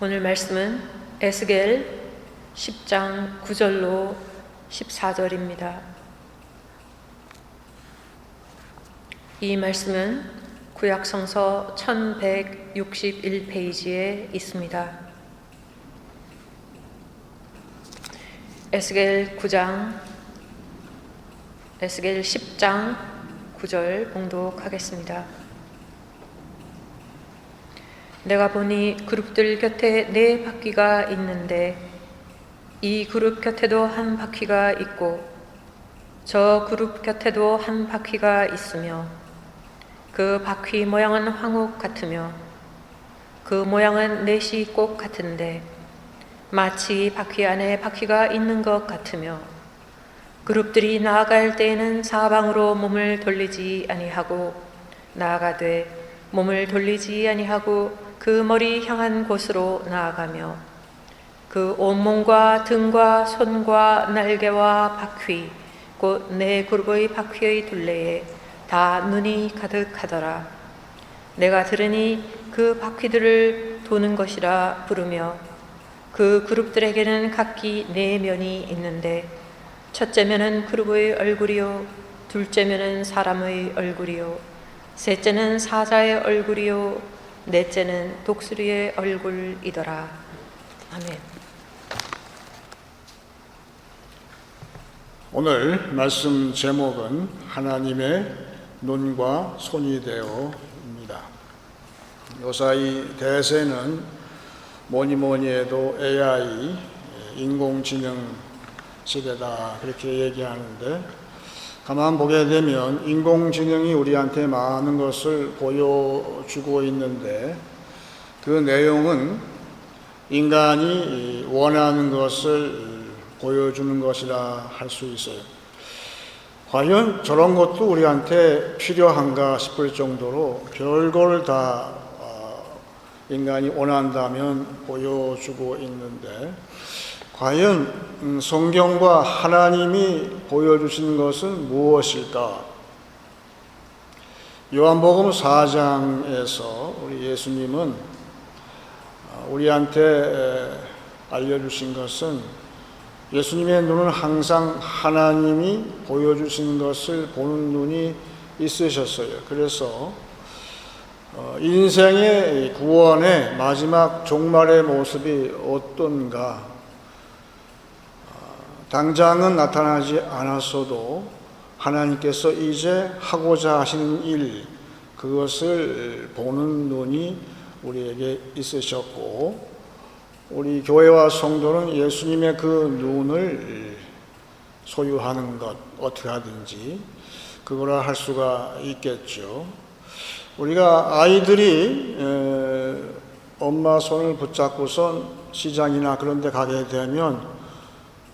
오늘 말씀은 에스겔 10장 9절로 14절입니다. 이 말씀은 구약성서 1161페이지에 있습니다. 에스겔 10장 9절 봉독하겠습니다. 내가 보니 그룹들 곁에 4바퀴가 있는데 이 그룹 곁에도 한 바퀴가 있고 저 그룹 곁에도 한 바퀴가 있으며 그 바퀴 모양은 황옥 같으며 그 모양은 넷이 꼭 같은데 마치 바퀴 안에 바퀴가 있는 것 같으며 그룹들이 나아갈 때에는 사방으로 몸을 돌리지 아니하고 나아가되 몸을 돌리지 아니하고 그 머리 향한 곳으로 나아가며 그 온몸과 등과 손과 날개와 바퀴 곧 4그룹의 바퀴의 둘레에 다 눈이 가득하더라. 내가 들으니 그 바퀴들을 도는 것이라 부르며 그 그룹들에게는 각기 4면이 있는데 첫째 면은 그룹의 얼굴이요 둘째 면은 사람의 얼굴이요 셋째는 사자의 얼굴이요 넷째는 독수리의 얼굴이더라. 아멘. 오늘 말씀 제목은 하나님의 눈과 손이 되어입니다. 요사이 대세는 뭐니 해도 AI, 인공지능 시대다 그렇게 얘기하는데 가만 보게 되면 인공지능이 우리한테 많은 것을 보여주고 있는데 그 내용은 인간이 원하는 것을 보여주는 것이라 할 수 있어요. 과연 저런 것도 우리한테 필요한가 싶을 정도로 별걸 다 인간이 원한다면 보여주고 있는데 과연 성경과 하나님이 보여주시는 것은 무엇일까? 요한복음 4장에서 우리 예수님은 우리한테 알려주신 것은 예수님의 눈은 항상 하나님이 보여주시는 것을 보는 눈이 있으셨어요. 그래서 인생의 구원의 마지막 종말의 모습이 어떤가? 당장은 나타나지 않았어도 하나님께서 이제 하고자 하시는 일, 그것을 보는 눈이 우리에게 있으셨고 우리 교회와 성도는 예수님의 그 눈을 소유하는 것, 어떻게 하든지 그거라 할 수가 있겠죠. 우리가 아이들이 엄마 손을 붙잡고선 시장이나 그런 데 가게 되면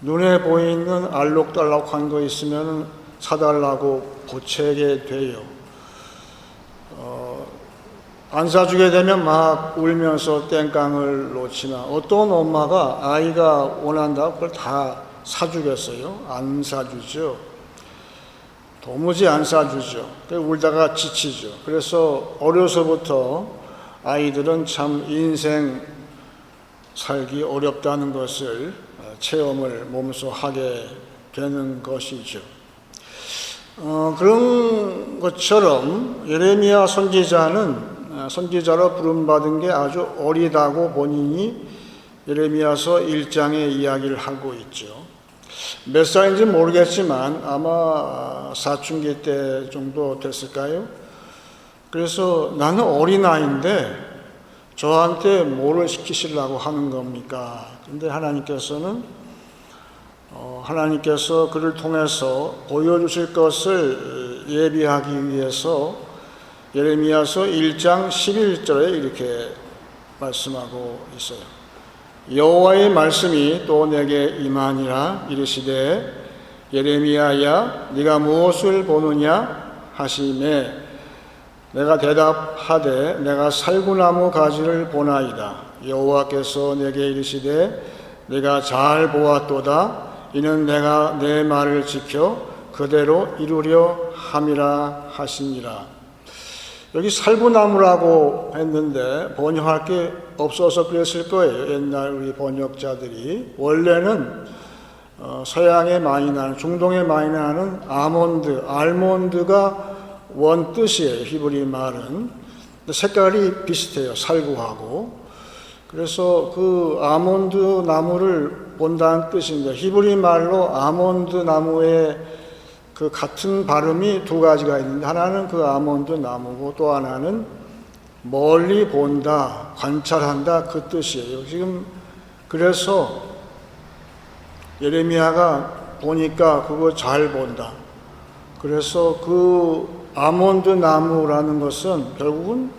눈에 보이는 알록달록한 거 있으면 사달라고 보채게 돼요. 안 사주게 되면 막 울면서 땡깡을 놓지만 어떤 엄마가 아이가 원한다고 그걸 다 사주겠어요? 안 사주죠. 도무지 안 사주죠. 울다가 지치죠. 그래서 어려서부터 아이들은 참 인생 살기 어렵다는 것을 체험을 몸소 하게 되는 것이죠. 그런 것처럼 예레미야 선지자로 부름받은 게 아주 어리다고 본인이 예레미야서 1장에 이야기를 하고 있죠. 몇 살인지 모르겠지만 아마 사춘기 때 정도 됐을까요? 그래서 나는 어린아이인데 저한테 뭐를 시키시려고 하는 겁니까? 근데 하나님께서 그를 통해서 보여주실 것을 예비하기 위해서 예레미야서 1장 11절에 이렇게 말씀하고 있어요. 여호와의 말씀이 또 내게 임하니라 이르시되 예레미야야 네가 무엇을 보느냐 하시매 내가 대답하되 내가 살구나무 가지를 보나이다. 여호와께서 내게 이르시되 내가 잘 보았도다. 이는 내가 내 말을 지켜 그대로 이루려 함이라 하시니라. 여기 살구나무라고 했는데 번역할 게 없어서 그랬을 거예요. 옛날 우리 번역자들이. 원래는 서양에 많이 나는, 중동에 많이 나는 알몬드가 원 뜻이에요. 히브리 말은. 색깔이 비슷해요. 살구하고. 그래서 그 아몬드 나무를 본다는 뜻인데 히브리 말로 아몬드 나무의 그 같은 발음이 두 가지가 있는데 하나는 그 아몬드 나무고 또 하나는 멀리 본다, 관찰한다 그 뜻이에요. 지금 그래서 예레미야가 보니까 그거 잘 본다. 그래서 그 아몬드 나무라는 것은 결국은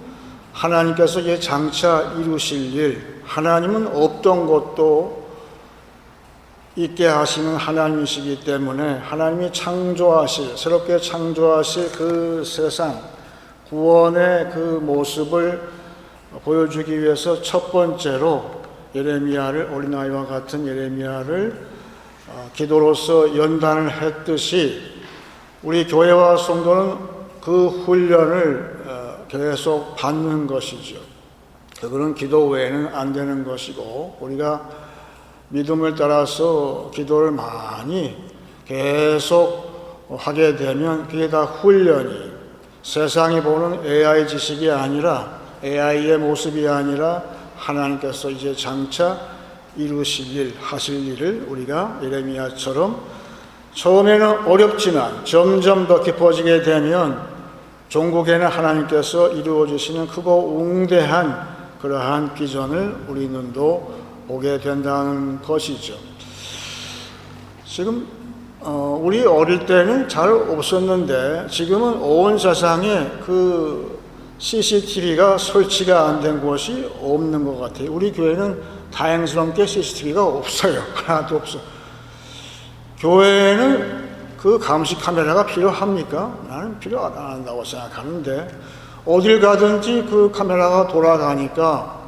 하나님께서 이제 장차 이루실 일, 하나님은 없던 것도 있게 하시는 하나님이시기 때문에 하나님이 창조하실, 새롭게 창조하실 그 세상, 구원의 그 모습을 보여주기 위해서 첫 번째로 예레미야를, 어린아이와 같은 예레미야를 기도로서 연단을 했듯이 우리 교회와 성도는 그 훈련을 계속 받는 것이죠. 그거는 기도 외에는 안 되는 것이고, 우리가 믿음을 따라서 기도를 많이 계속 하게 되면 그게 다 훈련이, 세상이 보는 AI 지식이 아니라, AI의 모습이 아니라 하나님께서 이제 장차 이루실 일, 하실 일을 우리가 예레미야처럼 처음에는 어렵지만 점점 더 깊어지게 되면 종국에는 하나님께서 이루어주시는 크고 웅대한 그러한 비전을 우리 눈도 보게 된다는 것이죠. 지금 우리 어릴 때는 잘 없었는데 지금은 온 세상에 그 CCTV가 설치가 안 된 곳이 없는 것 같아요. 우리 교회는 다행스럽게 CCTV가 없어요. 하나도 없어. 교회는 그 감시 카메라가 필요합니까? 나는 필요 안 한다고 생각하는데, 어딜 가든지 그 카메라가 돌아가니까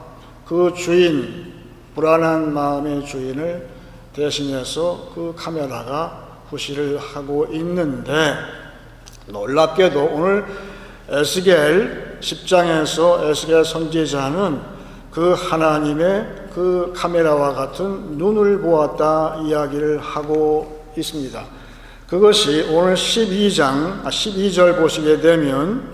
그 주인, 불안한 마음의 주인을 대신해서 그 카메라가 후시를 하고 있는데, 놀랍게도 오늘 에스겔 10장에서 에스겔 선지자는 그 하나님의 그 카메라와 같은 눈을 보았다 이야기를 하고 있습니다. 그것이 오늘 12절 보시게 되면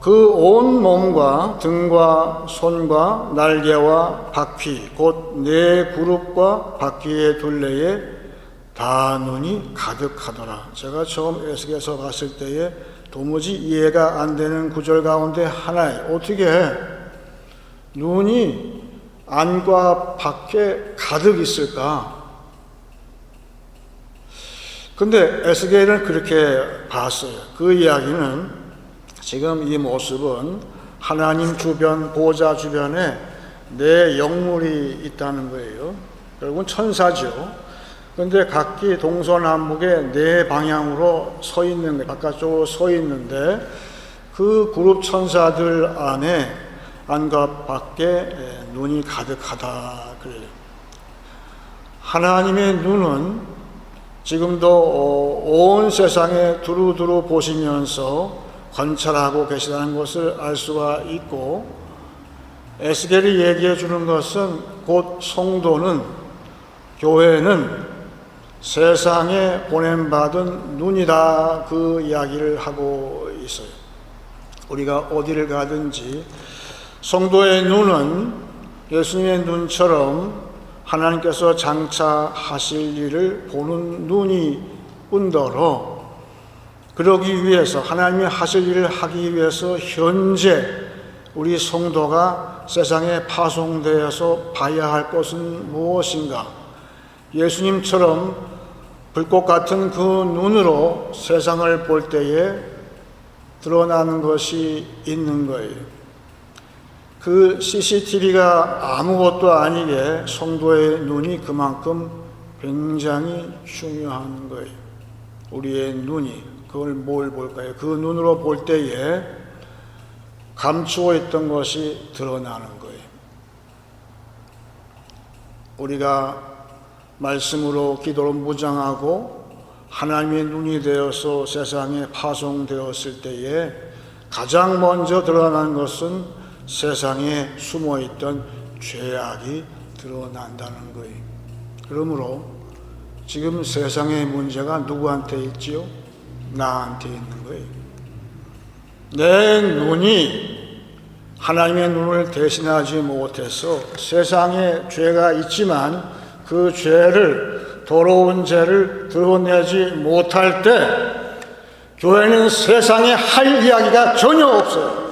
그 온 몸과 등과 손과 날개와 바퀴 곧 네 그룹과 바퀴의 둘레에 다 눈이 가득하더라. 제가 처음 에스겔서 봤을 때에 도무지 이해가 안 되는 구절 가운데 하나에 어떻게 눈이 안과 밖에 가득 있을까? 근데 에스겔은 그렇게 봤어요. 그 이야기는 지금 이 모습은 하나님 주변, 보좌 주변에 네 영물이 있다는 거예요. 결국은 천사죠. 근데 각기 동서남북에 네 방향으로 서 있는, 바깥쪽으로 서 있는데 그 그룹 천사들 안에 안과 밖에 눈이 가득하다 그래요. 하나님의 눈은 지금도 온 세상에 두루두루 보시면서 관찰하고 계시다는 것을 알 수가 있고, 에스겔이 얘기해 주는 것은 곧 성도는, 교회는 세상에 보냄받은 눈이다 그 이야기를 하고 있어요. 우리가 어디를 가든지 성도의 눈은 예수님의 눈처럼 하나님께서 장차 하실 일을 보는 눈이 뿐더러, 그러기 위해서, 하나님이 하실 일을 하기 위해서 현재 우리 성도가 세상에 파송되어서 봐야 할 것은 무엇인가? 예수님처럼 불꽃 같은 그 눈으로 세상을 볼 때에 드러나는 것이 있는 거예요. 그 CCTV가 아무것도 아니게 성도의 눈이 그만큼 굉장히 중요한 거예요. 우리의 눈이, 그걸 뭘 볼까요? 그 눈으로 볼 때에 감추어 있던 것이 드러나는 거예요. 우리가 말씀으로 기도로 무장하고 하나님의 눈이 되어서 세상에 파송되었을 때에 가장 먼저 드러나는 것은 세상에 숨어있던 죄악이 드러난다는 거예요. 그러므로 지금 세상의 문제가 누구한테 있지요? 나한테 있는 거예요. 내 눈이 하나님의 눈을 대신하지 못해서 세상에 죄가 있지만 그 죄를, 더러운 죄를 드러내지 못할 때 교회는 세상에 할 이야기가 전혀 없어요.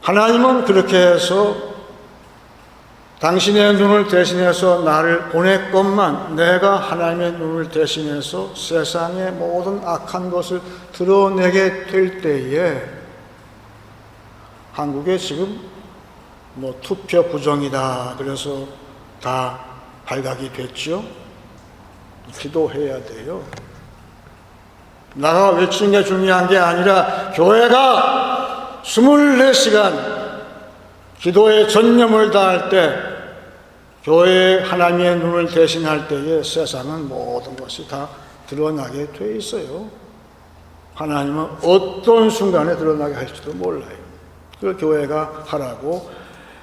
하나님은 그렇게 해서 당신의 눈을 대신해서 나를 보냈건만 내가 하나님의 눈을 대신해서 세상의 모든 악한 것을 드러내게 될 때에 한국에 지금 투표 부정이다 그래서 다 발각이 됐죠. 기도해야 돼요. 나가 외치는 게 중요한 게 아니라 교회가 24시간 기도에 전념을 다할 때, 교회에 하나님의 눈을 대신할 때에 세상은 모든 것이 다 드러나게 돼 있어요. 하나님은 어떤 순간에 드러나게 할지도 몰라요. 그걸 교회가 하라고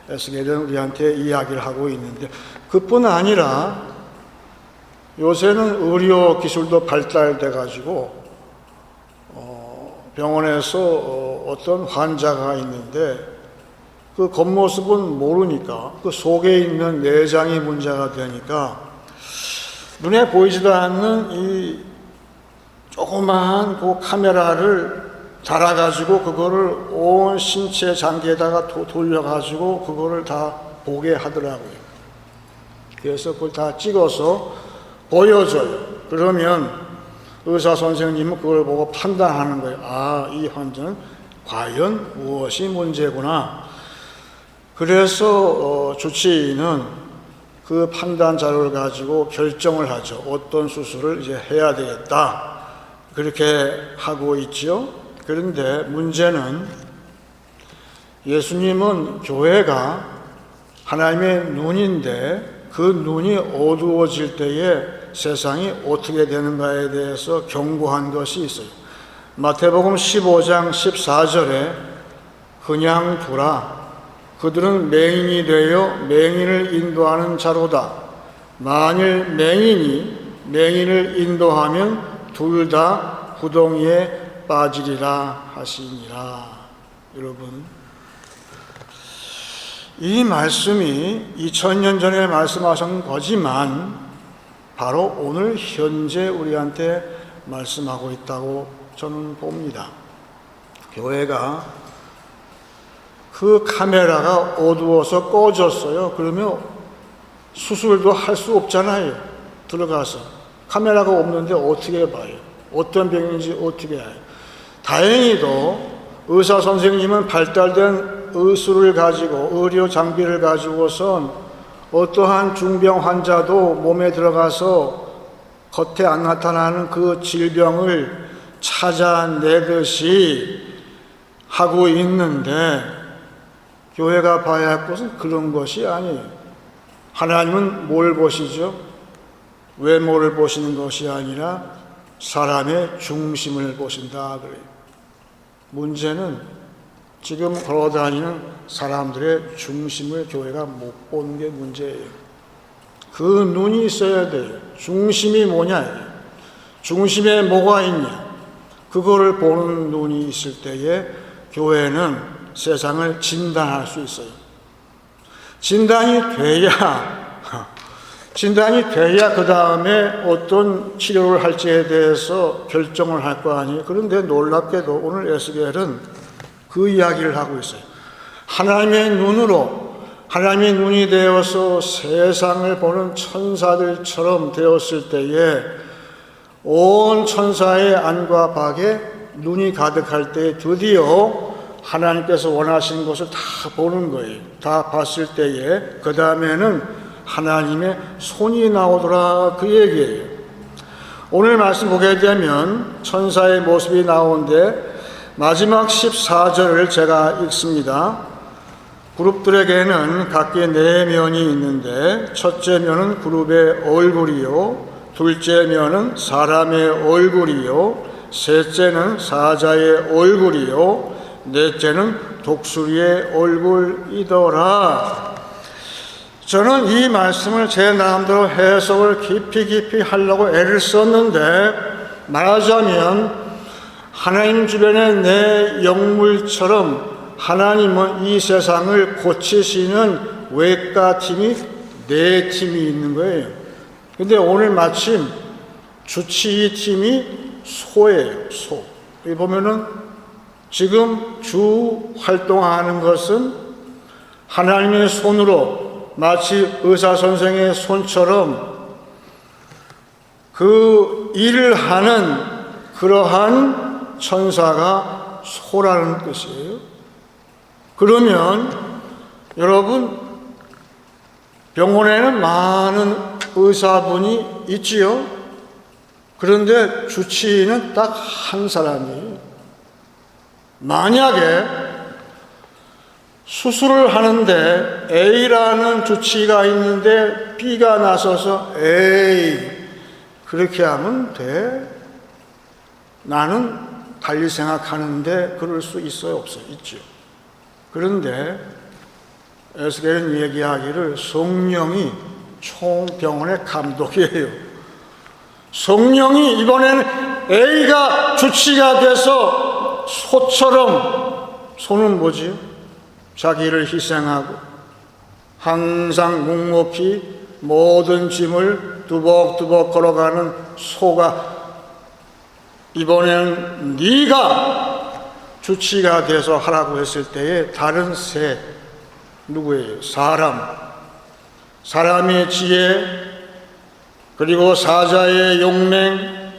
에스겔은 우리한테 이야기를 하고 있는데, 그뿐 아니라 요새는 의료 기술도 발달돼 가지고 병원에서 어떤 환자가 있는데 그 겉모습은 모르니까 그 속에 있는 내장이 문제가 되니까 눈에 보이지도 않는 이 조그마한 그 카메라를 달아가지고 그거를 온 신체 장기에다가 돌려가지고 그거를 다 보게 하더라고요. 그래서 그걸 다 찍어서 보여줘요. 그러면 의사 선생님은 그걸 보고 판단하는 거예요. 아, 이 환자는 과연 무엇이 문제구나. 그래서 주치의는 그 판단 자료를 가지고 결정을 하죠. 어떤 수술을 이제 해야 되겠다. 그렇게 하고 있죠. 그런데 문제는 예수님은 교회가 하나님의 눈인데 그 눈이 어두워질 때에 세상이 어떻게 되는가에 대해서 경고한 것이 있어요. 마태복음 15장 14절에 그냥 두라. 그들은 맹인이 되어 맹인을 인도하는 자로다. 만일 맹인을 인도하면 둘 다 구덩이에 빠지리라 하시니라. 여러분, 이 말씀이 2000년 전에 말씀하신 거지만 바로 오늘 현재 우리한테 말씀하고 있다고 저는 봅니다. 교회가 그 카메라가 어두워서 꺼졌어요. 그러면 수술도 할 수 없잖아요. 들어가서 카메라가 없는데 어떻게 봐요? 어떤 병인지 어떻게 알아요? 다행히도 의사 선생님은 발달된 의술을 가지고 의료 장비를 가지고선 어떠한 중병 환자도 몸에 들어가서 겉에 안 나타나는 그 질병을 찾아내듯이 하고 있는데 교회가 봐야 할 것은 그런 것이 아니에요. 하나님은 뭘 보시죠? 외모를 보시는 것이 아니라 사람의 중심을 보신다 그래요. 문제는 지금 걸어다니는 사람들의 중심을 교회가 못 보는 게 문제예요. 그 눈이 있어야 돼요. 중심이 뭐냐? 중심에 뭐가 있냐? 그거를 보는 눈이 있을 때에 교회는 세상을 진단할 수 있어요. 진단이 돼야 그 다음에 어떤 치료를 할지에 대해서 결정을 할 거 아니에요. 그런데 놀랍게도 오늘 에스겔은 그 이야기를 하고 있어요. 하나님의 눈이 되어서 세상을 보는 천사들처럼 되었을 때에 온 천사의 안과 박에 눈이 가득할 때 드디어 하나님께서 원하시는 것을 다 보는 거예요. 다 봤을 때에 그 다음에는 하나님의 손이 나오더라 그 얘기예요. 오늘 말씀 보게 되면 천사의 모습이 나오는데 마지막 14절을 제가 읽습니다. 그룹들에게는 각기 4면이 있는데 첫째 면은 그룹의 얼굴이요, 둘째 면은 사람의 얼굴이요, 셋째는 사자의 얼굴이요, 넷째는 독수리의 얼굴이더라. 저는 이 말씀을 제 나름대로 해석을 깊이 하려고 애를 썼는데, 말하자면 하나님 주변의 내 영물처럼 하나님은 이 세상을 고치시는 외과 팀이 4팀이 있는 거예요. 근데 오늘 마침 주치의 팀이 소예요, 소. 여기 보면은 지금 주 활동하는 것은 하나님의 손으로 마치 의사 선생의 손처럼 그 일을 하는 그러한 천사가 소라는 뜻이에요. 그러면 여러분, 병원에는 많은 의사분이 있지요. 그런데 주치의는 딱 한 사람이에요. 만약에 수술을 하는데 A라는 주치의가 있는데 B가 나서서 에이, 그렇게 하면 돼? 나는 달리 생각하는데 그럴 수 있어요, 없어요? 있죠. 그런데 에스겔은 얘기하기를 성령이 총병원의 감독이에요. 성령이 이번에는 A가 주치가 돼서 소처럼, 소는 뭐지? 자기를 희생하고 항상 묵묵히 모든 짐을 두벅두벅 걸어가는 소가 이번에는 네가 주치가 돼서 하라고 했을 때에 다른 새, 누구예요? 사람의 지혜, 그리고 사자의 용맹,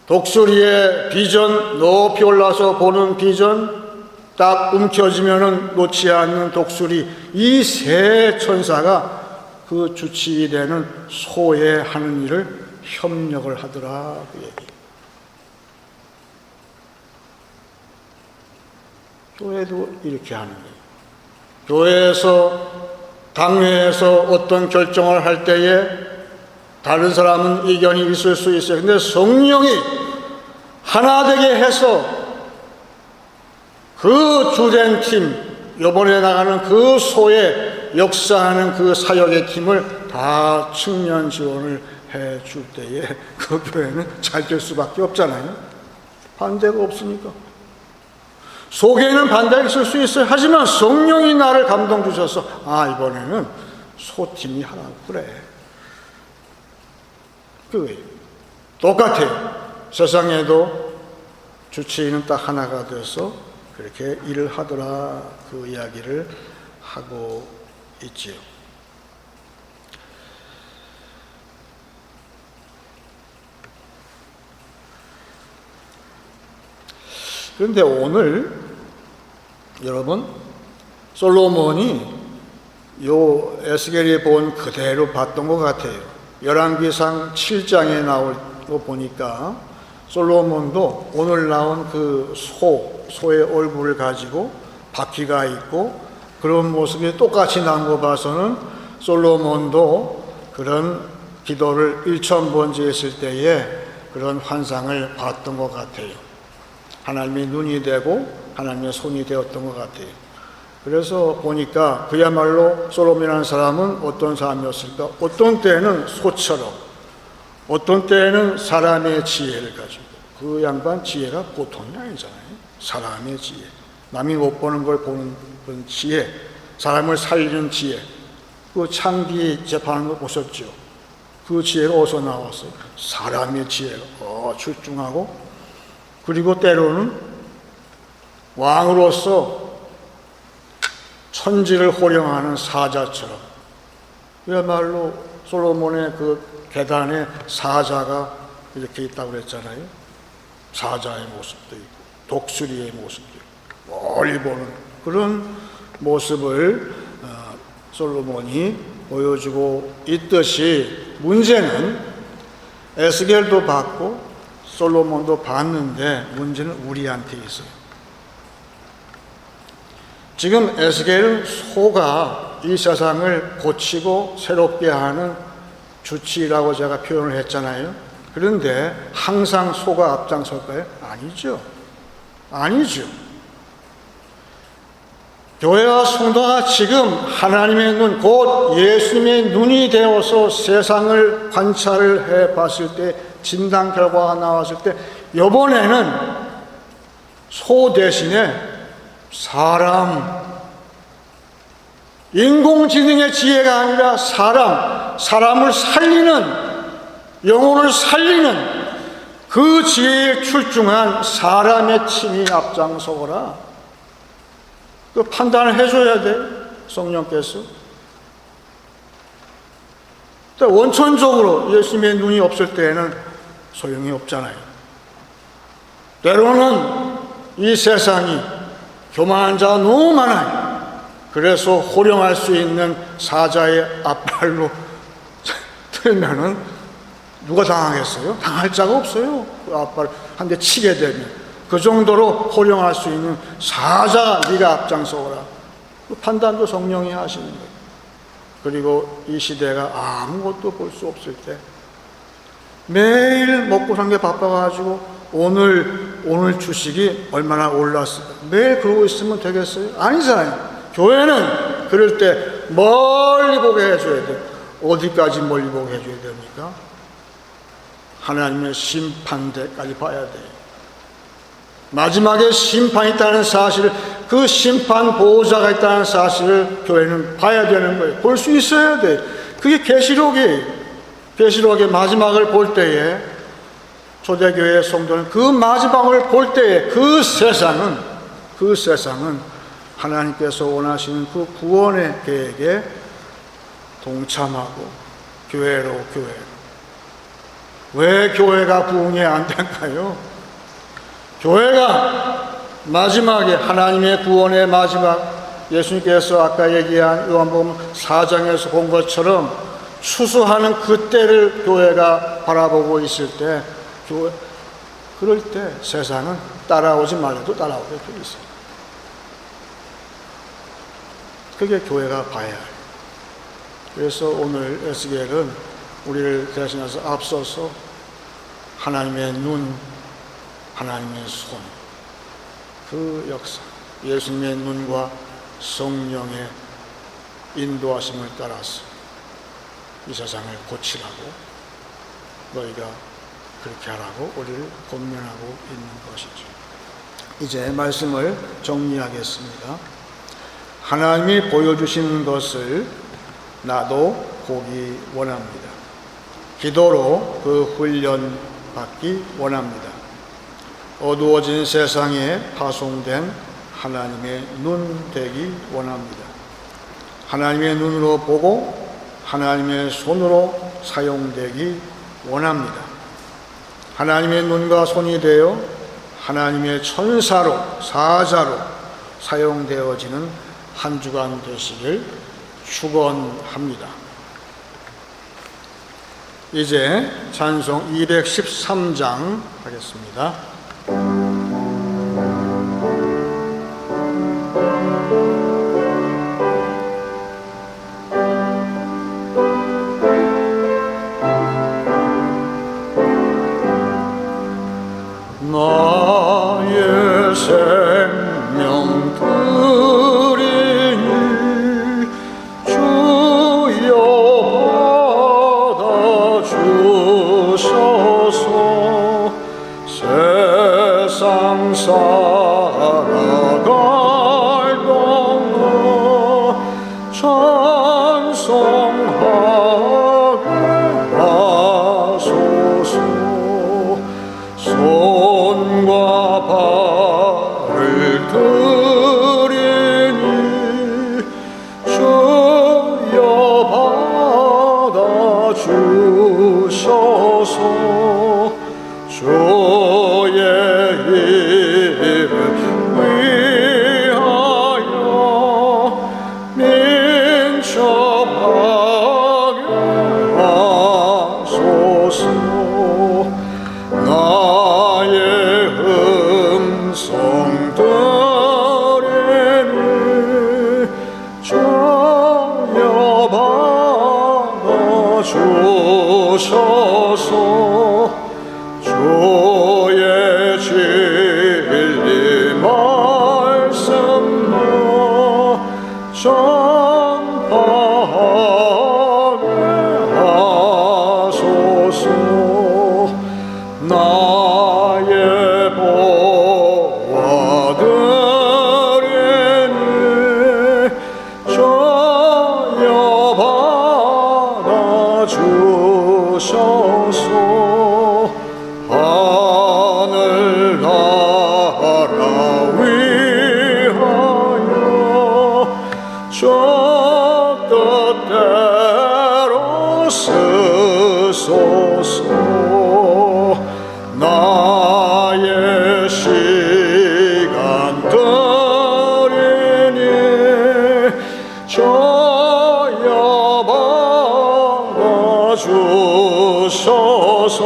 독수리의 비전, 높이 올라서 보는 비전, 딱 움켜쥐면은 놓지 않는 독수리, 이 세 천사가 그 주치되는 소에 하는 일을 협력을 하더라, 그 얘기. 교회도 이렇게 하는 거예요. 교회에서, 당회에서 어떤 결정을 할 때에 다른 사람은 의견이 있을 수 있어요. 근데 성령이 하나 되게 해서 그 주된 팀, 이번에 나가는 그 소에 역사하는 그 사역의 팀을 다 측면 지원을 해 줄 때에 그 교회는 잘 될 수밖에 없잖아요. 반대가 없으니까. 속에는 반대가 있을 수 있어요. 하지만 성령이 나를 감동 주셔서 이번에는 소팀이 하라고 그래. 그거예요. 똑같아요. 세상에도 주치의는 딱 하나가 돼서 그렇게 일을 하더라, 그 이야기를 하고 있지요. 그런데 오늘 여러분, 솔로몬이 요 에스겔이 본 그대로 봤던 것 같아요. 열왕기상 7장에 나올 거 보니까 솔로몬도 오늘 나온 그 소의 얼굴을 가지고 바퀴가 있고 그런 모습이 똑같이 나온 거 봐서는 솔로몬도 그런 기도를 1000번째 했을 때에 그런 환상을 봤던 것 같아요. 하나님의 눈이 되고 하나님의 손이 되었던 것 같아요. 그래서 보니까 그야말로 솔로몬이라는 사람은 어떤 사람이었을까? 어떤 때는 소처럼, 어떤 때는 사람의 지혜를 가지고, 그 양반 지혜가 보통이 아니잖아요. 사람의 지혜, 남이 못 보는 걸 보는 그런 지혜, 사람을 살리는 지혜. 그 창기 재판하는 거 보셨죠? 그 지혜가 어디서 나왔어요? 사람의 지혜가 출중하고, 그리고 때로는 왕으로서 천지를 호령하는 사자처럼, 그야말로 솔로몬의 그 계단에 사자가 이렇게 있다고 그랬잖아요. 사자의 모습도 있고 독수리의 모습도 있고 멀리 보는 그런 모습을 솔로몬이 보여주고 있듯이, 문제는 에스겔도 봤고 솔로몬도 봤는데 문제는 우리한테 있어요. 지금 에스겔은 소가 이 세상을 고치고 새롭게 하는 주치라고 제가 표현을 했잖아요. 그런데 항상 소가 앞장설까요? 아니죠. 아니죠. 교회와 성도가 지금 하나님의 눈, 곧 예수님의 눈이 되어서 세상을 관찰을 해 봤을 때, 진단 결과가 나왔을 때, 이번에는 소 대신에 사람, 인공지능의 지혜가 아니라 사람을 살리는, 영혼을 살리는 그 지혜에 출중한 사람의 친히 앞장서거라. 그 판단을 해줘야 돼, 성령께서. 원천적으로 예수님의 눈이 없을 때에는 소용이 없잖아요. 때로는 이 세상이 교만한 자가 너무 많아요. 그래서 호령할 수 있는 사자의 앞발로 들면은 누가 당하겠어요? 당할 자가 없어요. 그 앞발 한 대 치게 되면. 그 정도로 호령할 수 있는 사자가 네가 앞장서거라. 그 판단도 성령이 하시는 거예요. 그리고 이 시대가 아무것도 볼 수 없을 때 매일 먹고 산 게 바빠가지고 오늘 주식이 얼마나 올랐을까, 매일 그러고 있으면 되겠어요? 아니잖아요. 교회는 그럴 때 멀리 보게 해줘야 돼. 어디까지 멀리 보게 해줘야 됩니까? 하나님의 심판대까지 봐야 돼요. 마지막에 심판이 있다는 사실을, 그 심판 보호자가 있다는 사실을 교회는 봐야 되는 거예요. 볼 수 있어야 돼. 그게 계시록이에요. 계시록의 마지막을 볼 때에 초대교회의 성도는 그 마지막을 볼 때에 그 세상은 하나님께서 원하시는 그 구원의 계획에 동참하고 교회로. 왜 교회가 부흥이 안 될까요? 교회가 마지막에 하나님의 구원의 마지막, 예수님께서 아까 얘기한 요한복음 4장에서 본 것처럼 추수하는 그때를 교회가 바라보고 있을 때, 그럴 때 세상은 따라오지 말라도 따라오게 돼 있어요. 그게 교회가 봐야 해요. 그래서 오늘 에스겔은 우리를 대신해서 앞서서 하나님의 눈, 하나님의 손, 그 역사, 예수님의 눈과 성령의 인도하심을 따라서 이 세상을 고치라고, 너희가 그렇게 하라고 우리를 권면하고 있는 것이죠. 이제 말씀을 정리하겠습니다. 하나님이 보여주신 것을 나도 보기 원합니다. 기도로 그 훈련 받기 원합니다. 어두워진 세상에 파송된 하나님의 눈 되기 원합니다. 하나님의 눈으로 보고 하나님의 손으로 사용되기 원합니다. 하나님의 눈과 손이 되어 하나님의 천사로, 사자로 사용되어지는 한 주간 되시길 축원합니다. 이제 찬송 213장 하겠습니다. 나의 생명 드리니 주여 받아주소서. 세상 살아갈 동안 찬송하게 하소서. 손과 발을 들이니 주여 받아주소서. 주의 이름 위하여 민첩하게 하소서. 나의 음성 들으니 주여 받아주소서. 주의 진리 말씀을 전파하게 하소서. 나의 보아들이니 주여 받아주소서. 주 뜻대로 쓰소서. 나의 시간들이니 저여 받아주소서.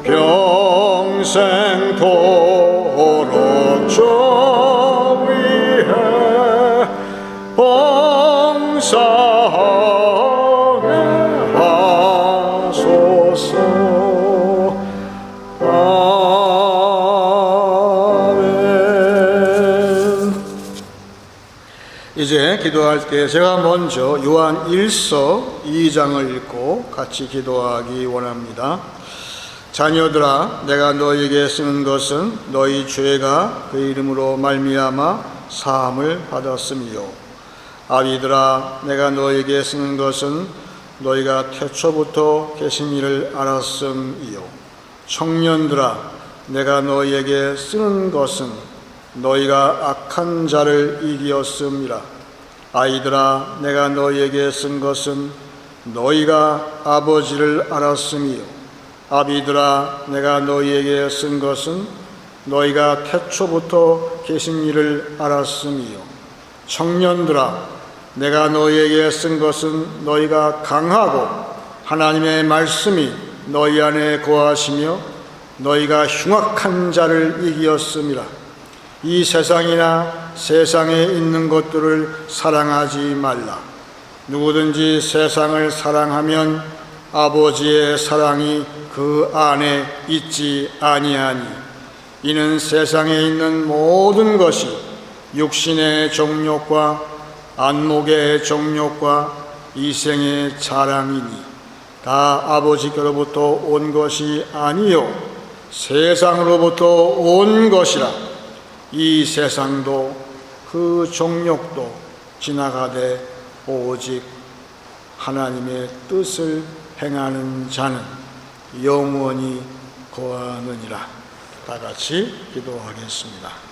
평생 도록 주 위해 봉사하게 하소서. 아멘. 이제 기도할 때 제가 먼저 요한 1서 2장을 읽고 같이 기도하기 원합니다. 자녀들아, 내가 너희에게 쓰는 것은 너희 죄가 그 이름으로 말미암아 사함을 받았음이요. 아비들아, 내가 너희에게 쓰는 것은 너희가 태초부터 계신 이를 알았음이요. 청년들아, 내가 너희에게 쓰는 것은 너희가 악한 자를 이기었음이라. 아이들아, 내가 너희에게 쓴 것은 너희가 아버지를 알았음이요. 아비들아, 내가 너희에게 쓴 것은 너희가 태초부터 계신 이를 알았음이요. 청년들아, 내가 너희에게 쓴 것은 너희가 강하고 하나님의 말씀이 너희 안에 거하시며 너희가 흉악한 자를 이기었음이라. 이 세상이나 세상에 있는 것들을 사랑하지 말라. 누구든지 세상을 사랑하면 아버지의 사랑이 그 안에 있지 아니하니. 이는 세상에 있는 모든 것이 육신의 정욕과 안목의 정욕과 이생의 자랑이니 다 아버지께로부터 온 것이 아니요 세상으로부터 온 것이라. 이 세상도 그 정욕도 지나가되 오직 하나님의 뜻을 행하는 자는 영원히 거하느니라. 다 같이 기도하겠습니다.